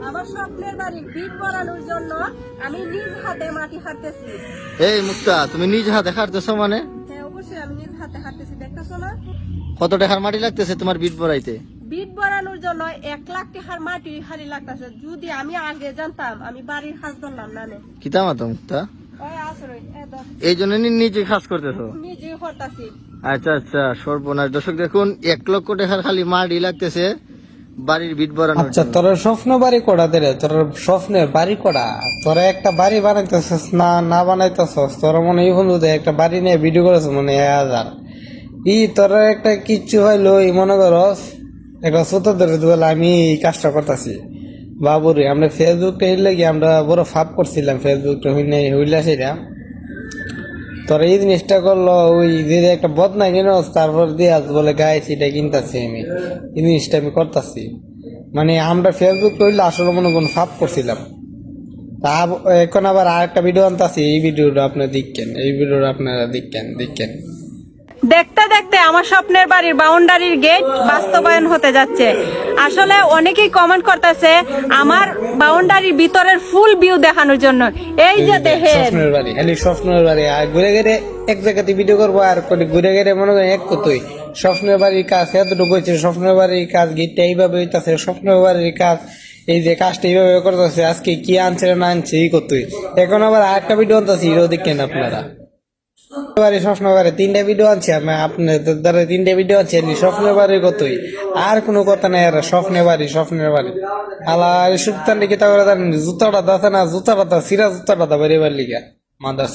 আমার স্বপ্নের বাড়ির ভিট বানানোর জন্য আমি নিজ হাতে মাটি হাঁটতেছি। এই মুক্তা, তুমি নিজ হাতে খাটতেছো মানে? হ্যাঁ, অবশ্যই আমি নিজ হাতে হাঁটতেছি, দেখতেছো না? কত টাকার মাটি লাগতেছে তোমার বিট বড়াইতে? বিট বানানোর জন্য 1 লাখ টাকার মাটি হারি লাগতেছে। যদি আমি আগে জানতাম আমি বাড়ির কাজ ধরলাম না। কি তামাতো মুক্তা? ওই আসলে এই জন্য নিজে কাজ করতেছো? নিজে হতাছি। আচ্ছা আচ্ছা, সর্বনাশ। দর্শক দেখুন, 1 লক্ষ টাকার খালি মাটি লাগতেছে বাড়ির বিট বানানোর আচ্ছা, জন্য। তোর স্বপ্ন বাড়ি করা দে, তোর স্বপ্নের বাড়ি করা, তোরা একটা বাড়ি বানাইতেছস না বানাইতেছস, তোরা মনে হয় বন্ধু একটা বাড়ি নিয়ে ভিডিও করেছ মনে হয় 1000 তোরা একটা কিচ্ছু হইলো মনে করস একটা ছোট ধরে বলে আমি এই কাজটা করতেছি। বাবুরে আমরা ফেসবুকটা হইলে কি আমরা বড় ফাপ করছিলাম, ফেসবুকটা হইলে সেটা তোরা এই জিনিসটা করলো। ওই যে একটা বদনা কিনো তারপর দিয়ে বলে গায়ে সেটা কিনতেছি আমি, এই জিনিসটা আমি করতেছি। মানে আমরা ফেসবুক করলে আসলে মনে কোন ফাপ করছিলাম। তা এখন আবার আর একটা ভিডিও আনতেছি, এই ভিডিওটা আপনারা দেখেন, এই ভিডিওটা আপনারা দেখেন। দেখতে দেখতে আমার স্বপ্নের বাড়ির বাউন্ডারির গেট বাস্তবায়ন হতে যাচ্ছে। আসলে অনেকেই কমেন্ট করতেছে আমার বাউন্ডারির ভিতরের ফুল ভিউ দেখানোর জন্য। এই যে দেখেন স্বপ্নের বাড়ি, খালি স্বপ্নের বাড়ি। আর ঘুরে ঘুরে এক জায়গাতে ভিডিও করবো, আর ঘুরে ঘুরে মনে করেন এক কতই স্বপ্নের বাড়ির কাজ এতটুকু হয়েছে, স্বপ্নের বাড়ির কাজ গেটটা এইভাবে হইতাছে, স্বপ্নের বাড়ির কাজ এই যে কাজটা এইভাবে করতেছে। আজকে কি আনছে না আনছে এই কতই। এখন আবার আর একটা ভিডিও আনতেছি, এটাও দেখেন আপনারা। স্বপ্নের বাড়ি 3টা ভিডিও আনছি আমি, আপনাদের দ্বারা 3টা ভিডিও আনছি। স্বপ্নের বাড়ি কতই, আর কোনো কথা নাই। আর স্বপ্নের বাড়ি আলা সুলতান লিখে তা জুতাটা দাতে না, জুতাটা সিরা জুতাটা দা বাড়ি লিখা মাদার